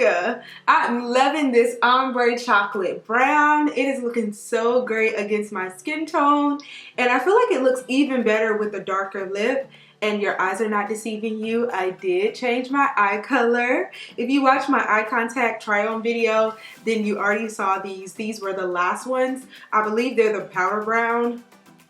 ya. I'm loving this ombre chocolate brown. It is looking so great against my skin tone, and I feel like it looks even better with a darker lip. And your eyes are not deceiving you. I did change my eye color. If you watch my eye contact try on video, then you already saw these. These were the last ones. I believe they're the powder brown.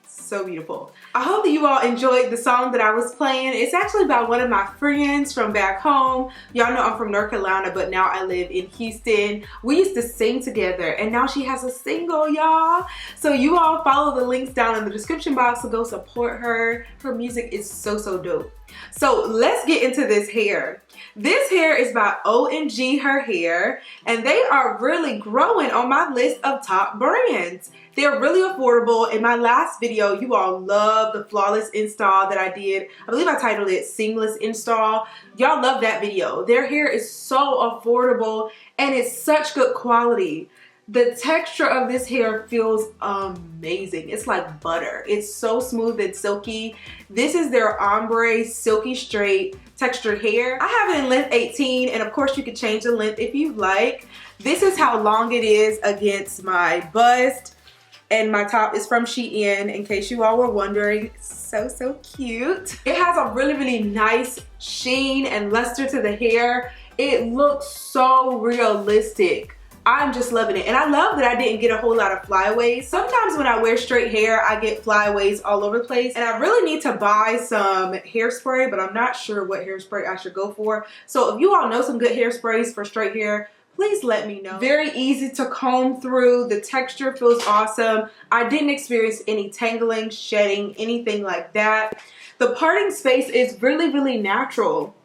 So beautiful. I hope that you all enjoyed the song that I was playing. It's actually by one of my friends from back home. Y'all know I'm from North Carolina, but now I live in Houston. We used to sing together, and now she has a single, y'all. So you all follow the links down in the description box to go support her. Her music is so dope. So let's get into this hair. This hair is by OMGHerhair, and they are really growing on my list of top brands. They're really affordable. In my last video, you all love the flawless install that I did. I believe I titled it Seamless Install. Y'all love that video. Their hair is so affordable and it's such good quality. The texture of this hair feels amazing. It's like butter. It's so smooth and silky. This is their Ombre Silky Straight textured hair. I have it in length 18, and of course you can change the length if you like. This is how long it is against my bust, and my top is from Shein, in case you all were wondering. So cute. It has a really nice sheen and luster to the hair. It looks so realistic. I'm just loving it, and I love that I didn't get a whole lot of flyaways. Sometimes when I wear straight hair, I get flyaways all over the place, and I really need to buy some hairspray, but I'm not sure what hairspray I should go for. So if you all know some good hairsprays for straight hair, please let me know. Very easy to comb through. The texture feels awesome. I didn't experience any tangling, shedding, anything like that. The parting space is really natural.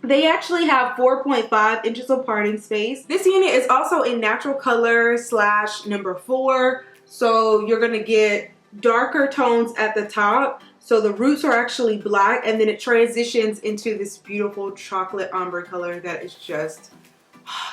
They actually have 4.5 inches of parting space. This unit is also in natural color / number 4. So you're gonna get darker tones at the top. So the roots are actually black, and then it transitions into this beautiful chocolate ombre color that is just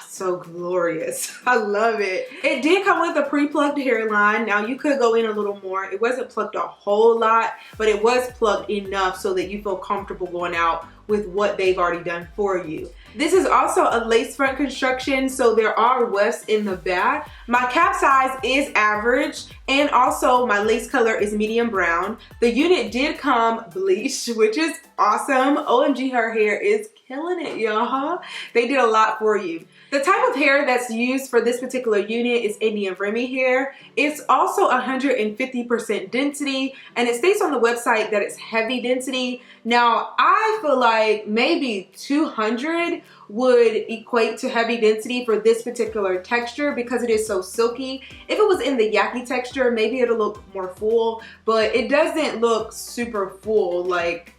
so glorious. I love it. It did come with a pre-plucked hairline. Now you could go in a little more. It wasn't plucked a whole lot, but it was plucked enough so that you feel comfortable going out with what they've already done for you. This is also a lace front construction, so there are wefts in the back. My cap size is average, and also my lace color is medium brown. The unit did come bleached, which is awesome. OMGHerhair is killing it, y'all. They did a lot for you. The type of hair that's used for this particular unit is Indian Remy hair. It's also 150% density, and it states on the website that it's heavy density. Now, I feel like maybe 200 would equate to heavy density for this particular texture because it is so silky. If it was in the yaki texture, maybe it'll look more full, but it doesn't look super full like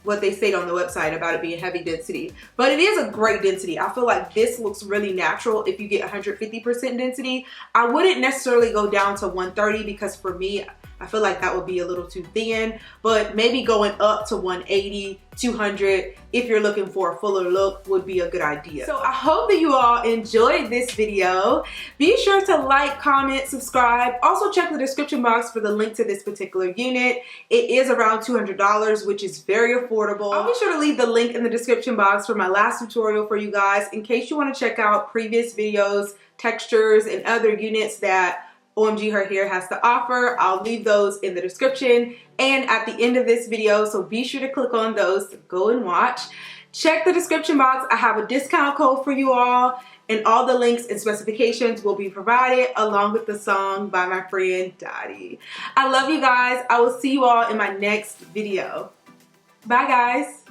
what they state on the website about it being heavy density. But it is a great density. I feel like this looks really natural if you get 150% density. I wouldn't necessarily go down to 130 because for me, I feel like that would be a little too thin, but maybe going up to 180, 200, if you're looking for a fuller look, would be a good idea. So I hope that you all enjoyed this video. Be sure to like, comment, subscribe. Also check the description box for the link to this particular unit. It is around $200, which is very affordable. I'll be sure to leave the link in the description box for my last tutorial for you guys in case you want to check out previous videos, textures, and other units that OMGHerhair has to offer. I'll leave those in the description and at the end of this video, so be sure to click on those to go and watch. Check the description box. I have a discount code for you all, and all the links and specifications will be provided along with the song by my friend Dottie. I love you guys. I will see you all in my next video. Bye guys.